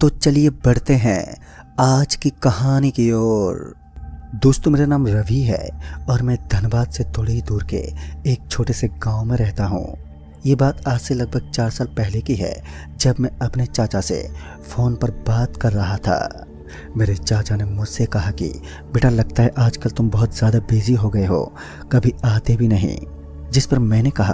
तो चलिए बढ़ते हैं आज की कहानी की ओर। दोस्तों, मेरा नाम रवि है और मैं धनबाद से थोड़ी ही दूर के एक छोटे से गांव में रहता हूं। ये बात आज से लगभग 4 साल पहले की है, जब मैं अपने चाचा से फ़ोन पर बात कर रहा था। मेरे चाचा ने मुझसे कहा कि बेटा, लगता है आजकल तुम बहुत ज़्यादा बिजी हो गए हो, कभी आते भी नहीं। जिस पर मैंने कहा,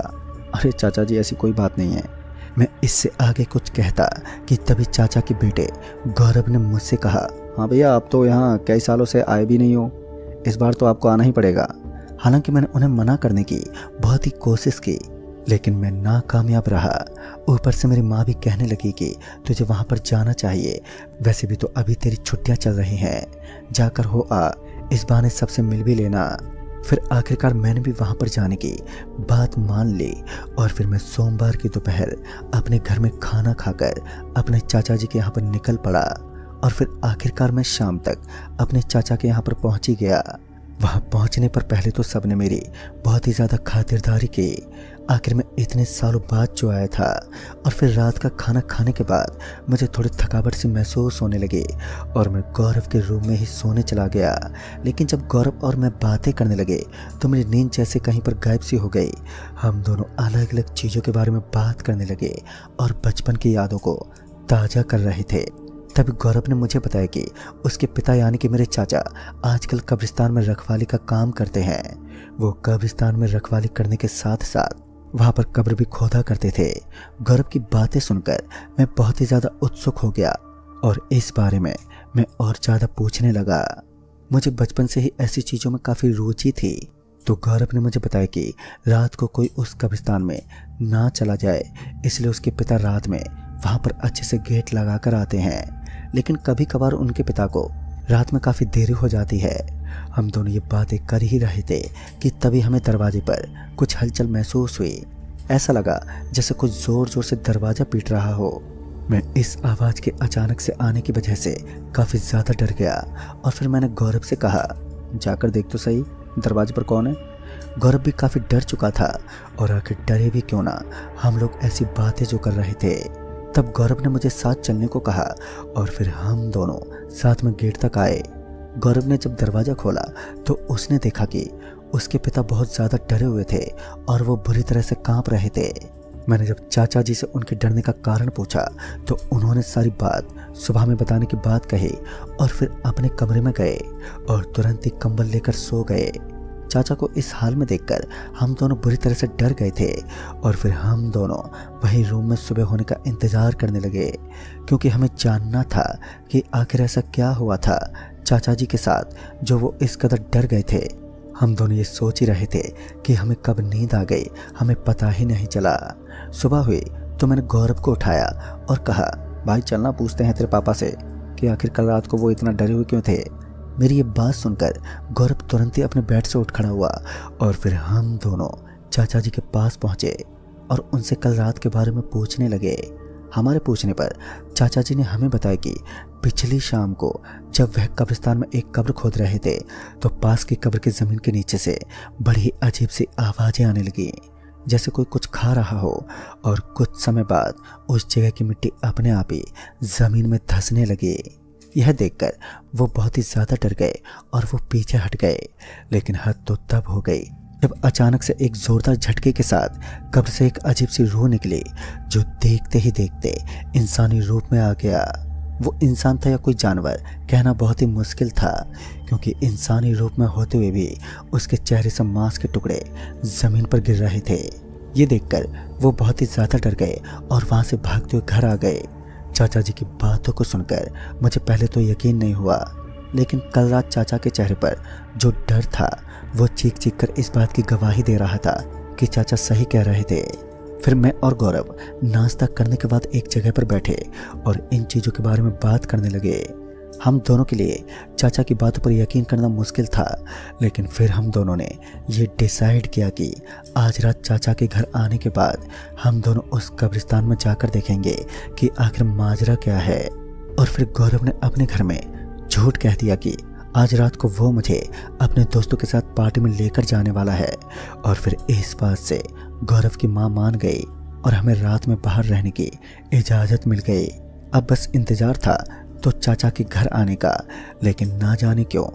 अरे चाचा जी, ऐसी कोई बात नहीं है। मैं इससे आगे कुछ कहता कि तभी चाचा के बेटे गौरव ने मुझसे कहा, हाँ भैया, आप तो यहाँ कई सालों से आए भी नहीं हो, इस बार तो आपको आना ही पड़ेगा। हालांकि मैंने उन्हें मना करने की बहुत ही कोशिश की, लेकिन मैं नाकामयाब रहा। ऊपर से मेरी माँ भी कहने लगी कि तुझे वहाँ पर जाना चाहिए, वैसे भी तो अभी तेरी छुट्टियाँ चल रही हैं, जाकर हो आ, इस बहाने सबसे मिल भी लेना। फिर आखिरकार मैंने भी वहाँ पर जाने की बात मान ली और फिर मैं सोमवार की दोपहर अपने घर में खाना खाकर अपने चाचा जी के यहाँ पर निकल पड़ा और फिर आखिरकार मैं शाम तक अपने चाचा के यहाँ पर पहुँच ही गया। वहाँ पहुँचने पर पहले तो सबने मेरी बहुत ही ज़्यादा खातिरदारी की। आखिर में इतने सालों बाद जो आया था। और फिर रात का खाना खाने के बाद मुझे थोड़ी थकावट सी महसूस होने लगी और मैं गौरव के रूम में ही सोने चला गया। लेकिन जब गौरव और मैं बातें करने लगे तो मेरी नींद जैसे कहीं पर गायब सी हो गई। हम दोनों अलग अलग चीज़ों के बारे में बात करने लगे और बचपन की यादों को ताज़ा कर रहे थे। तभी गौरव ने मुझे बताया कि उसके पिता यानी कि मेरे चाचा आजकल कब्रिस्तान में रखवाली का काम करते हैं। वो कब्रिस्तान में रखवाली करने के साथ साथ वहाँ पर कब्र भी खोदा करते थे। गौरव की बातें सुनकर मैं बहुत ही ज़्यादा उत्सुक हो गया और इस बारे में मैं और ज़्यादा पूछने लगा। मुझे बचपन से ही ऐसी चीज़ों में काफ़ी रुचि थी। तो गौरव ने मुझे बताया कि रात को कोई उस कब्रिस्तान में ना चला जाए, इसलिए उसके पिता रात में वहाँ पर अच्छे से गेट लगा कर आते हैं। लेकिन कभी कभार उनके पिता को रात में काफ़ी देरी हो जाती है। हम दोनों ये बातें कर ही रहे थे कि तभी हमें दरवाजे पर कुछ हलचल महसूस हुई। ऐसा लगा जैसे कुछ ज़ोर ज़ोर से दरवाज़ा पीट रहा हो। मैं इस आवाज़ के अचानक से आने की वजह से काफ़ी ज़्यादा डर गया और फिर मैंने गौरव से कहा, जाकर देख तो सही दरवाजे पर कौन है। गौरव भी काफ़ी डर चुका था और आखिर डरे भी क्यों ना, हम लोग ऐसी बातें जो कर रहे थे। तब गौरव ने मुझे साथ चलने को कहा और फिर हम दोनों साथ में गेट तक आए। गौरव ने जब दरवाज़ा खोला तो उसने देखा कि उसके पिता बहुत ज़्यादा डरे हुए थे और वो बुरी तरह से कांप रहे थे। मैंने जब चाचा जी से उनके डरने का कारण पूछा तो उन्होंने सारी बात सुबह में बताने की बात कही और फिर अपने कमरे में गए और तुरंत ही कंबल लेकर सो गए। चाचा को इस हाल में देखकर हम दोनों बुरी तरह से डर गए थे और फिर हम दोनों वही रूम में सुबह होने का इंतज़ार करने लगे, क्योंकि हमें जानना था कि आखिर ऐसा क्या हुआ था चाचा जी के साथ जो वो इस कदर डर गए थे। हम दोनों ये सोच ही रहे थे कि हमें कब नींद आ गई, हमें पता ही नहीं चला। सुबह हुई तो मैंने गौरव को उठाया और कहा, भाई चलना, पूछते हैं तेरे पापा से कि आखिर कल रात को वो इतना डरे हुए क्यों थे। मेरी ये बात सुनकर गौरव तुरंत ही अपने बेड से उठ खड़ा हुआ और फिर हम दोनों चाचा जी के पास पहुँचे और उनसे कल रात के बारे में पूछने लगे। हमारे पूछने पर चाचा जी ने हमें बताया कि पिछली शाम को जब वह कब्रिस्तान में एक कब्र खोद रहे थे तो पास की कब्र की ज़मीन के नीचे से बड़ी ही अजीब सी आवाज़ें आने लगी, जैसे कोई कुछ खा रहा हो। और कुछ समय बाद उस जगह की मिट्टी अपने आप ही ज़मीन में धंसने लगी। यह देखकर वो बहुत ही ज़्यादा डर गए और वो पीछे हट गए। लेकिन हद तो तब हो गई जब अचानक से एक ज़ोरदार झटके के साथ कब्र से एक अजीब सी रूह निकली, जो देखते ही देखते इंसानी रूप में आ गया। वो इंसान था या कोई जानवर, कहना बहुत ही मुश्किल था, क्योंकि इंसानी रूप में होते हुए भी उसके चेहरे से मांस के टुकड़े ज़मीन पर गिर रहे थे। ये देखकर वो बहुत ही ज़्यादा डर गए और वहाँ से भागते हुए घर आ गए। चाचा जी की बातों को सुनकर मुझे पहले तो यकीन नहीं हुआ, लेकिन कल रात चाचा के चेहरे पर जो डर था वो चीख चीख कर इस बात की गवाही दे रहा था कि चाचा सही कह रहे थे। फिर मैं और गौरव नाश्ता करने के बाद एक जगह पर बैठे और इन चीज़ों के बारे में बात करने लगे। हम दोनों के लिए चाचा की बातों पर यकीन करना मुश्किल था, लेकिन फिर हम दोनों ने ये डिसाइड किया कि आज रात चाचा के घर आने के बाद हम दोनों उस कब्रिस्तान में जाकर देखेंगे कि आखिर माजरा क्या है। और फिर गौरव ने अपने घर में झूठ कह दिया कि आज रात को वो मुझे अपने दोस्तों के साथ पार्टी में लेकर जाने वाला है। और फिर इस बात से गौरव की माँ मान गई और हमें रात में बाहर रहने की इजाज़त मिल गई। अब बस इंतजार था तो चाचा के घर आने का, लेकिन ना जाने क्यों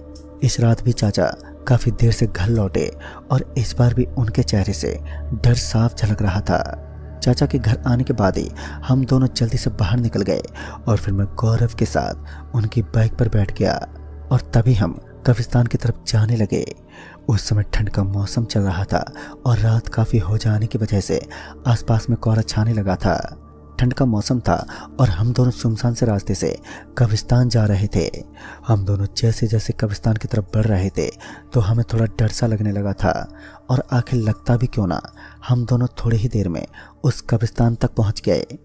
इस रात भी चाचा काफी देर से घर लौटे और इस बार भी उनके चेहरे से डर साफ झलक रहा था। चाचा के घर आने के बाद ही हम दोनों जल्दी से बाहर निकल गए और फिर मैं गौरव के साथ उनकी बाइक पर बैठ गया और तभी हम कब्रिस्तान की तरफ जाने लगे। उस समय ठंड का मौसम चल रहा था और रात काफ़ी हो जाने की वजह से आसपास में कोहरा छाने लगा था। ठंड का मौसम था और हम दोनों सुनसान से रास्ते से कब्रिस्तान जा रहे थे। हम दोनों जैसे जैसे कब्रिस्तान की तरफ बढ़ रहे थे तो हमें थोड़ा डर सा लगने लगा था और आखिर लगता भी क्यों ना, हम दोनों थोड़ी ही देर में उस कब्रिस्तान तक पहुंच गए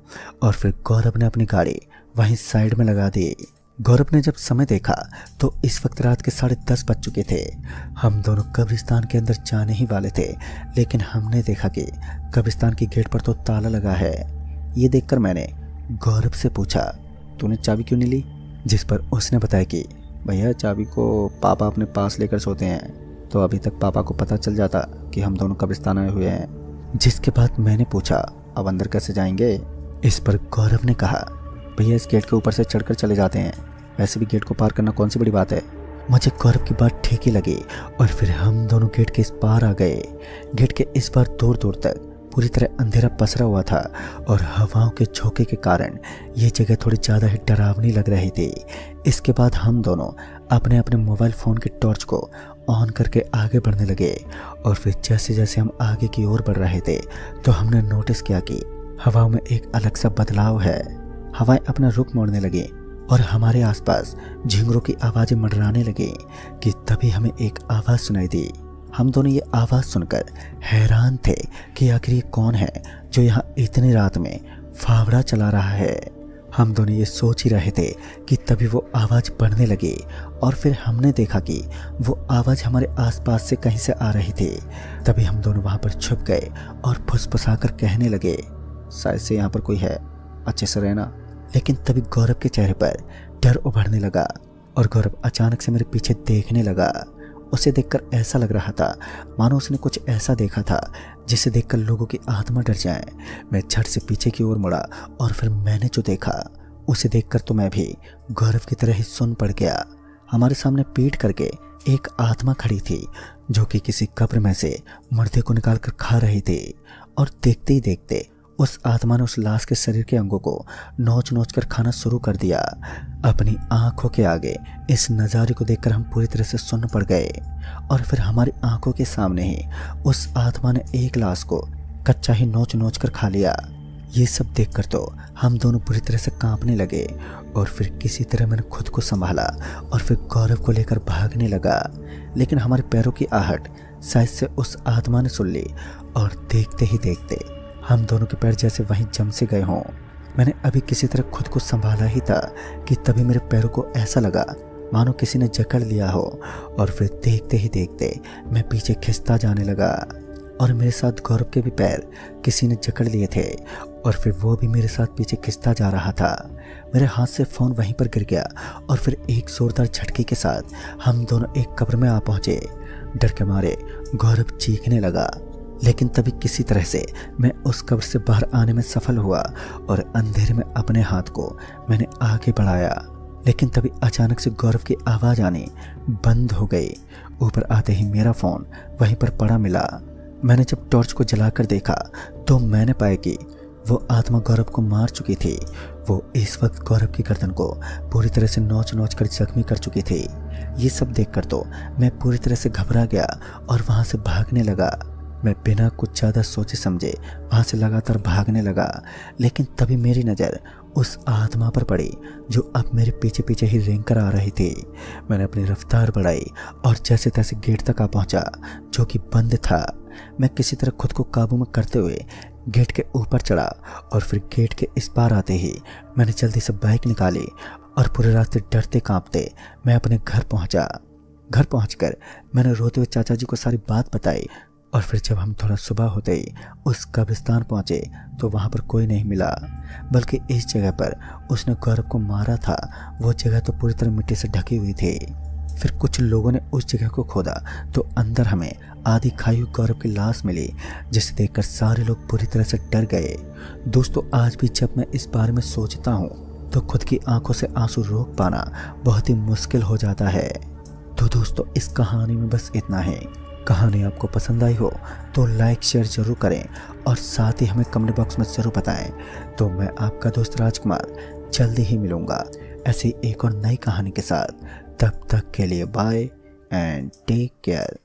और फिर गौरव ने अपनी गाड़ी वहीं साइड में लगा दी। गौरव ने जब समय देखा तो इस वक्त रात के 10:30 बज चुके थे। हम दोनों कब्रिस्तान के अंदर जाने ही वाले थे, लेकिन हमने देखा कि कब्रिस्तान की गेट पर तो ताला लगा है। ये देखकर मैंने गौरव से पूछा, तूने चाबी क्यों नहीं ली? जिस पर उसने बताया कि भैया चाबी को पापा अपने पास लेकर सोते हैं, तो अभी तक पापा को पता चल जाता कि हम दोनों कब्रिस्तान आए हुए हैं। जिसके बाद मैंने पूछा, अब अंदर कैसे जाएंगे? इस पर गौरव ने कहा, भैया इस गेट के ऊपर से चढ़कर चले जाते हैं, वैसे भी गेट को पार करना कौन सी बड़ी बात है। मुझे गौरव की बात ठीक ही लगी और फिर हम दोनों गेट के इस पार आ गए। गेट के इस पार दूर दूर तक पूरी तरह अंधेरा पसरा हुआ था और हवाओं के झोंके के कारण ये जगह थोड़ी ज़्यादा ही डरावनी लग रही थी। इसके बाद हम दोनों अपने अपने मोबाइल फ़ोन के टॉर्च को ऑन करके आगे बढ़ने लगे और फिर जैसे जैसे हम आगे की ओर बढ़ रहे थे तो हमने नोटिस किया कि हवाओं में एक अलग सा बदलाव है। हवाएं अपना रुख मोड़ने लगी और हमारे आसपास झिंगुरों की आवाज़ें मंडराने लगी कि तभी हमें एक आवाज़ सुनाई दी। हम दोनों ये आवाज़ सुनकर हैरान थे कि आखिर ये कौन है जो यहाँ इतनी रात में फावड़ा चला रहा है। हम दोनों ये सोच ही रहे थे कि तभी वो आवाज़ बढ़ने लगी और फिर हमने देखा कि वो आवाज़ हमारे आसपास से कहीं से आ रही थी। तभी हम दोनों वहाँ पर छुप गए और फुसफुसाकर कहने लगे, शायद से यहाँ पर कोई है, अच्छे से रहना। लेकिन तभी गौरव के चेहरे पर डर उभरने लगा और गौरव अचानक से मेरे पीछे देखने लगा। उसे देखकर ऐसा लग रहा था मानो उसने कुछ ऐसा देखा था जिसे देखकर लोगों की आत्मा डर जाए। मैं झट से पीछे की ओर मुड़ा और फिर मैंने जो देखा उसे देखकर तो मैं भी गौरव की तरह ही सुन पड़ गया। हमारे सामने पीठ करके एक आत्मा खड़ी थी जो कि किसी कब्र में से मुर्दे को निकाल कर खा रही थी और देखते ही देखते उस आत्मा ने उस लाश के शरीर के अंगों को नोच नोच कर खाना शुरू कर दिया। अपनी आंखों के आगे इस नज़ारे को देखकर हम पूरी तरह से सुन्न पड़ गए और फिर हमारी आंखों के सामने ही उस आत्मा ने एक लाश को कच्चा ही नोच नोच कर खा लिया। ये सब देखकर तो हम दोनों पूरी तरह से कांपने लगे और फिर किसी तरह मैंने खुद को संभाला और फिर गौरव को लेकर भागने लगा। लेकिन हमारे पैरों की आहट शायद से उस आत्मा ने सुन ली और देखते ही देखते हम दोनों के पैर जैसे वहीं जम से गए हों। मैंने अभी किसी तरह खुद को संभाला ही था कि तभी मेरे पैरों को ऐसा लगा मानो किसी ने जकड़ लिया हो और फिर देखते ही देखते मैं पीछे खिसता जाने लगा और मेरे साथ गौरव के भी पैर किसी ने जकड़ लिए थे और फिर वो भी मेरे साथ पीछे खिसता जा रहा था। मेरे हाथ से फ़ोन वहीं पर गिर गया और फिर एक जोरदार झटके के साथ हम दोनों एक कब्र में आ पहुँचे। डर के मारे गौरव चीखने लगा, लेकिन तभी किसी तरह से मैं उस कब्र से बाहर आने में सफल हुआ और अंधेरे में अपने हाथ को मैंने आगे बढ़ाया। लेकिन तभी अचानक से गौरव की आवाज़ आनी बंद हो गई। ऊपर आते ही मेरा फ़ोन वहीं पर पड़ा मिला। मैंने जब टॉर्च को जलाकर देखा तो मैंने पाया कि वो आत्मा गौरव को मार चुकी थी। वो इस वक्त गौरव की गर्दन को पूरी तरह से नोच नोच कर जख्मी कर चुकी थी। ये सब देखकर तो मैं पूरी तरह से घबरा गया और वहाँ से भागने लगा। मैं बिना कुछ ज़्यादा सोचे समझे वहाँ से लगातार भागने लगा, लेकिन तभी मेरी नज़र उस आत्मा पर पड़ी जो अब मेरे पीछे पीछे ही रेंग कर आ रही थी। मैंने अपनी रफ्तार बढ़ाई और जैसे तैसे गेट तक आ पहुँचा जो कि बंद था। मैं किसी तरह खुद को काबू में करते हुए गेट के ऊपर चढ़ा और फिर गेट के इस पार आते ही मैंने जल्दी से बाइक निकाली और पूरे रास्ते डरते कांपते मैं अपने घर पहुँचा। घर पहुँचकर मैंने रोते हुए चाचा जी को सारी बात बताई और फिर जब हम थोड़ा सुबह होते ही उस कब्रिस्तान पहुँचे तो वहाँ पर कोई नहीं मिला, बल्कि इस जगह पर उसने गौरव को मारा था वो जगह तो पूरी तरह मिट्टी से ढकी हुई थी। फिर कुछ लोगों ने उस जगह को खोदा तो अंदर हमें आधी खाई हुई गौरव की लाश मिली, जिसे देखकर सारे लोग पूरी तरह से डर गए। दोस्तों, आज भी जब मैं इस बारे में सोचता हूँ तो खुद की आंखों से आंसू रोक पाना बहुत ही मुश्किल हो जाता है। तो दोस्तों इस कहानी में बस इतना है। कहानी आपको पसंद आई हो तो लाइक शेयर जरूर करें और साथ ही हमें कमेंट बॉक्स में ज़रूर बताएं। तो मैं आपका दोस्त राजकुमार जल्दी ही मिलूँगा ऐसी एक और नई कहानी के साथ। तब तक के लिए बाय एंड टेक केयर।